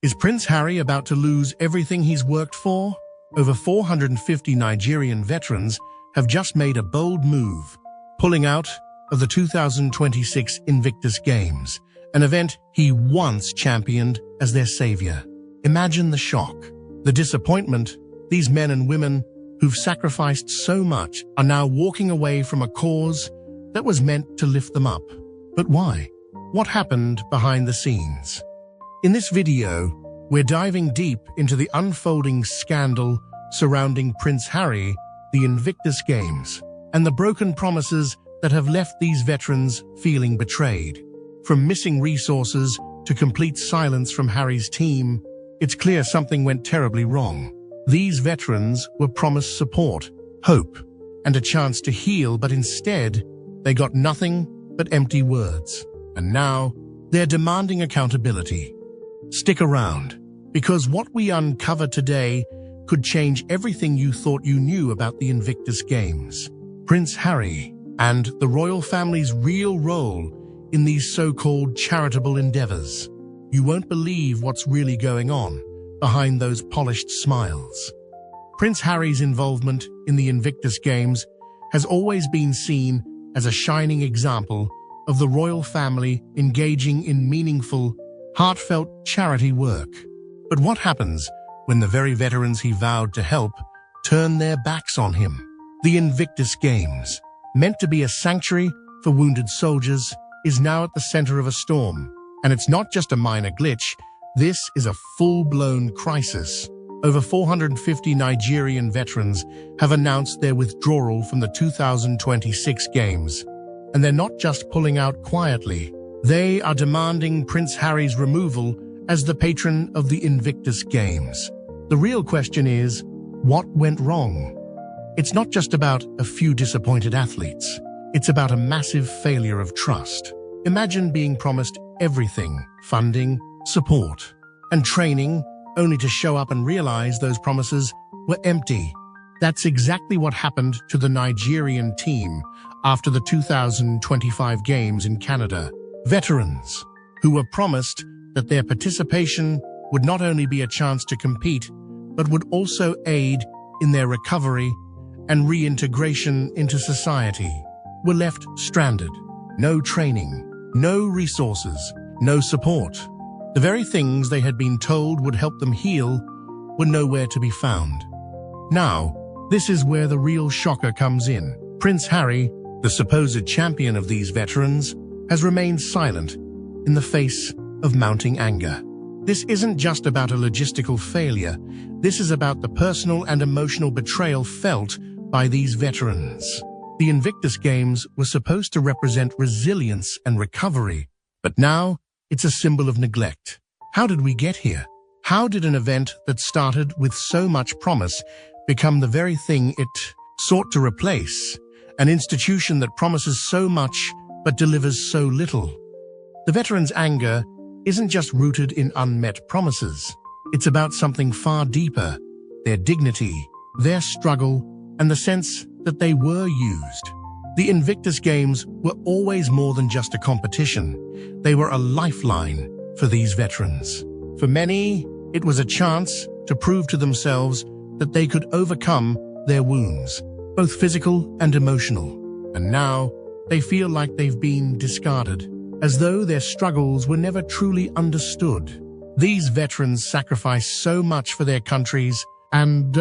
Is Prince Harry about to lose everything he's worked for? Over 450 Nigerian veterans have just made a bold move, pulling out of the 2026 Invictus Games, an event he once championed as their savior. Imagine the shock, the disappointment. These men and women who've sacrificed so much are now walking away from a cause that was meant to lift them up. But why? What happened behind the scenes? In this video, we're diving deep into the unfolding scandal surrounding Prince Harry, the Invictus Games, and the broken promises that have left these veterans feeling betrayed. From missing resources to complete silence from Harry's team, it's clear something went terribly wrong. These veterans were promised support, hope, and a chance to heal, but instead, they got nothing but empty words. And now, they're demanding accountability. Stick around, because what we uncover today could change everything you thought you knew about the Invictus Games. Prince Harry and the royal family's real role in these so-called charitable endeavors. You won't believe what's really going on behind those polished smiles. Prince Harry's involvement in the Invictus Games has always been seen as a shining example of the royal family engaging in meaningful, heartfelt charity work. But what happens when the very veterans he vowed to help turn their backs on him? The Invictus Games, meant to be a sanctuary for wounded soldiers, is now at the center of a storm. And it's not just a minor glitch, this is a full-blown crisis. Over 450 Nigerian veterans have announced their withdrawal from the 2026 Games. And they're not just pulling out quietly. They are demanding Prince Harry's removal as the patron of the Invictus Games. The real question is, what went wrong? It's not just about a few disappointed athletes. It's about a massive failure of trust. Imagine being promised everything: funding, support, and training, only to show up and realize those promises were empty. That's exactly what happened to the Nigerian team after the 2025 Games in Canada. Veterans who were promised that their participation would not only be a chance to compete, but would also aid in their recovery and reintegration into society, were left stranded. No training, no resources, no support. The very things they had been told would help them heal were nowhere to be found. Now, this is where the real shocker comes in. Prince Harry, the supposed champion of these veterans, has remained silent in the face of mounting anger. This isn't just about a logistical failure. This is about the personal and emotional betrayal felt by these veterans. The Invictus Games were supposed to represent resilience and recovery, but now it's a symbol of neglect. How did we get here? How did an event that started with so much promise become the very thing it sought to replace? An institution that promises so much but delivers so little. The veterans' anger isn't just rooted in unmet promises. It's about something far deeper: their dignity, their struggle, and the sense that they were used. The Invictus Games were always more than just a competition. They were a lifeline for these veterans. For many, it was a chance to prove to themselves that they could overcome their wounds, both physical and emotional. And now, they feel like they've been discarded, as though their struggles were never truly understood. These veterans sacrificed so much for their countries, and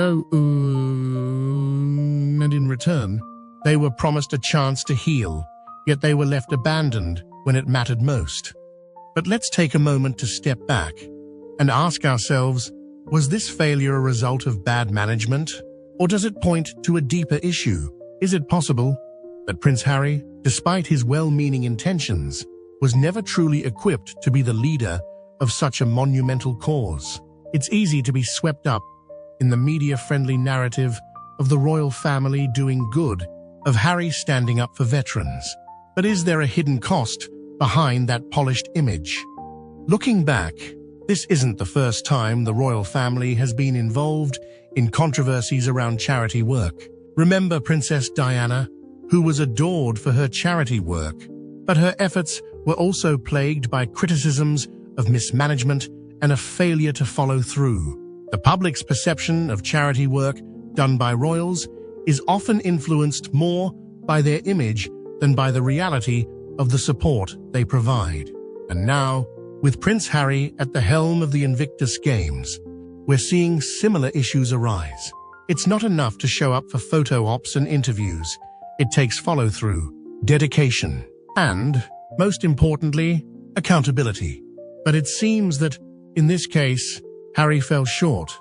in return, they were promised a chance to heal, yet they were left abandoned when it mattered most. But let's take a moment to step back and ask ourselves, was this failure a result of bad management? Or does it point to a deeper issue? Is it possible that Prince Harry, despite his well-meaning intentions, was never truly equipped to be the leader of such a monumental cause? It's easy to be swept up in the media-friendly narrative of the royal family doing good, of Harry standing up for veterans. But is there a hidden cost behind that polished image? Looking back, this isn't the first time the royal family has been involved in controversies around charity work. Remember Princess Diana, who was adored for her charity work, but her efforts were also plagued by criticisms of mismanagement and a failure to follow through. The public's perception of charity work done by royals is often influenced more by their image than by the reality of the support they provide. And now, with Prince Harry at the helm of the Invictus Games, we're seeing similar issues arise. It's not enough to show up for photo ops and interviews. It takes follow-through, dedication, and, most importantly, accountability. But it seems that, in this case, Harry fell short.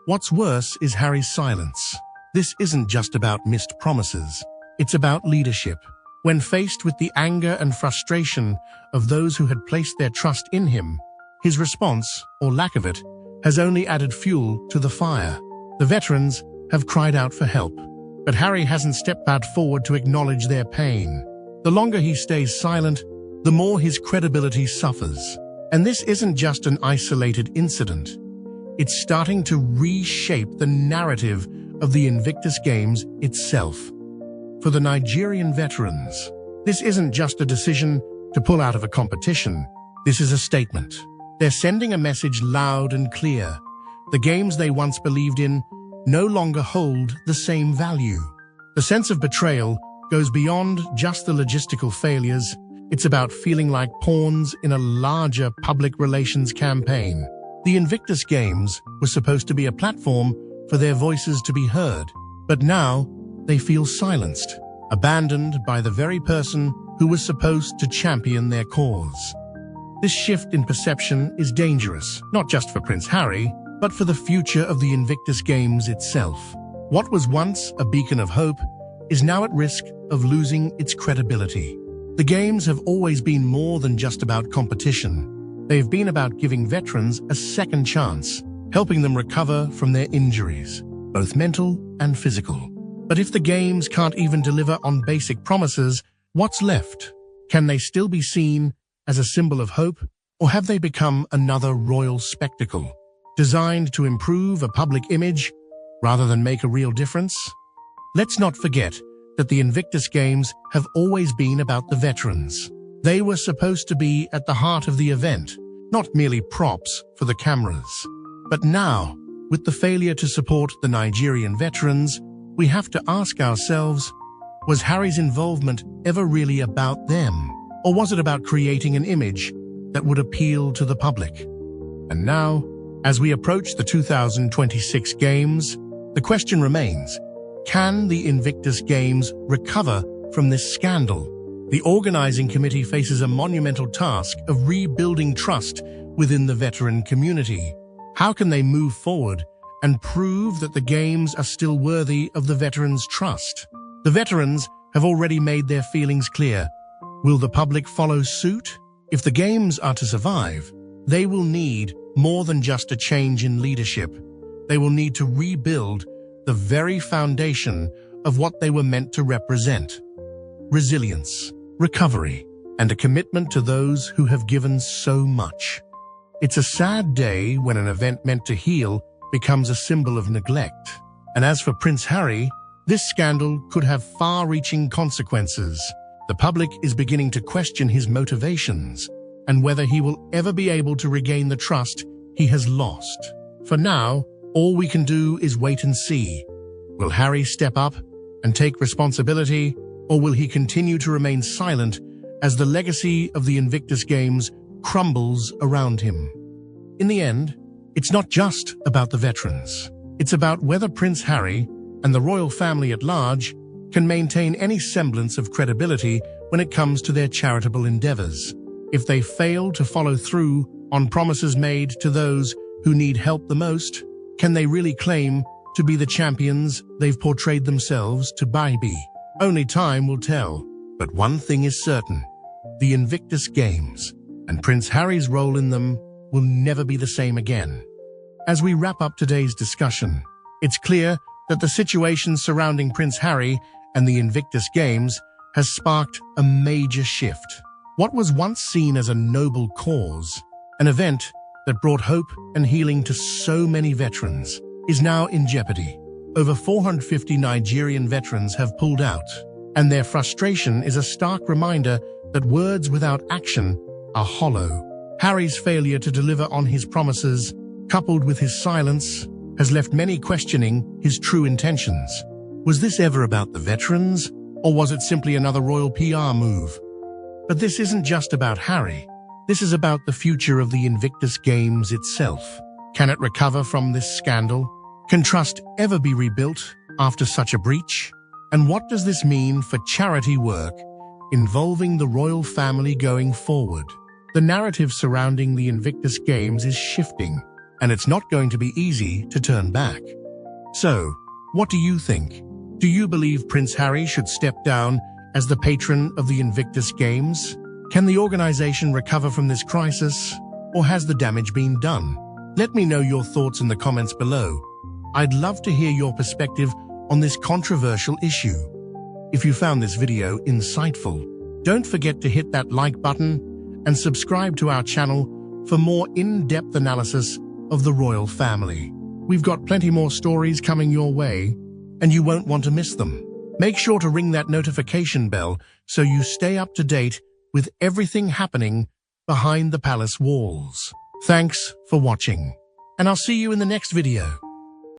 What's worse is Harry's silence. This isn't just about missed promises. It's about leadership. When faced with the anger and frustration of those who had placed their trust in him, his response, or lack of it, has only added fuel to the fire. The veterans have cried out for help, but Harry hasn't stepped out forward to acknowledge their pain. The longer he stays silent, the more his credibility suffers. And this isn't just an isolated incident. It's starting to reshape the narrative of the Invictus Games itself. For the Nigerian veterans, this isn't just a decision to pull out of a competition. This is a statement. They're sending a message loud and clear. The games they once believed in no longer hold the same value. The sense of betrayal goes beyond just the logistical failures. It's about feeling like pawns in a larger public relations campaign. The Invictus Games were supposed to be a platform for their voices to be heard, but now they feel silenced, abandoned by the very person who was supposed to champion their cause. This shift in perception is dangerous, not just for Prince Harry, but for the future of the Invictus Games itself. What was once a beacon of hope is now at risk of losing its credibility. The Games have always been more than just about competition. They've been about giving veterans a second chance, helping them recover from their injuries, both mental and physical. But if the Games can't even deliver on basic promises, what's left? Can they still be seen as a symbol of hope, or have they become another royal spectacle, designed to improve a public image rather than make a real difference? Let's not forget that the Invictus Games have always been about the veterans. They were supposed to be at the heart of the event, not merely props for the cameras. But now, with the failure to support the Nigerian veterans, we have to ask ourselves, was Harry's involvement ever really about them? Or was it about creating an image that would appeal to the public? And now, as we approach the 2026 Games, the question remains, can the Invictus Games recover from this scandal? The organizing committee faces a monumental task of rebuilding trust within the veteran community. How can they move forward and prove that the Games are still worthy of the veterans' trust? The veterans have already made their feelings clear. Will the public follow suit? If the Games are to survive, they will need more than just a change in leadership. They will need to rebuild the very foundation of what they were meant to represent: resilience, recovery, and a commitment to those who have given so much. It's a sad day when an event meant to heal becomes a symbol of neglect. And as for Prince Harry, this scandal could have far-reaching consequences. The public is beginning to question his motivations and whether he will ever be able to regain the trust he has lost. For now, all we can do is wait and see. Will Harry step up and take responsibility, or will he continue to remain silent as the legacy of the Invictus Games crumbles around him? In the end, it's not just about the veterans. It's about whether Prince Harry and the royal family at large can maintain any semblance of credibility when it comes to their charitable endeavors. If they fail to follow through on promises made to those who need help the most, can they really claim to be the champions they've portrayed themselves to be? Only time will tell. But one thing is certain: the Invictus Games and Prince Harry's role in them will never be the same again. As we wrap up today's discussion, it's clear that the situation surrounding Prince Harry and the Invictus Games has sparked a major shift. What was once seen as a noble cause, an event that brought hope and healing to so many veterans, is now in jeopardy. Over 450 Nigerian veterans have pulled out, and their frustration is a stark reminder that words without action are hollow. Harry's failure to deliver on his promises, coupled with his silence, has left many questioning his true intentions. Was this ever about the veterans, or was it simply another royal PR move? But this isn't just about Harry. This is about the future of the Invictus Games itself. Can it recover from this scandal? Can trust ever be rebuilt after such a breach? And what does this mean for charity work involving the royal family going forward? The narrative surrounding the Invictus Games is shifting, and it's not going to be easy to turn back. So, what do you think? Do you believe Prince Harry should step down as the patron of the Invictus Games? Can the organization recover from this crisis, or has the damage been done? Let me know your thoughts in the comments below. I'd love to hear your perspective on this controversial issue. If you found this video insightful, don't forget to hit that like button and subscribe to our channel for more in-depth analysis of the royal family. We've got plenty more stories coming your way, and you won't want to miss them. Make sure to ring that notification bell so you stay up to date with everything happening behind the palace walls. Thanks for watching, and I'll see you in the next video.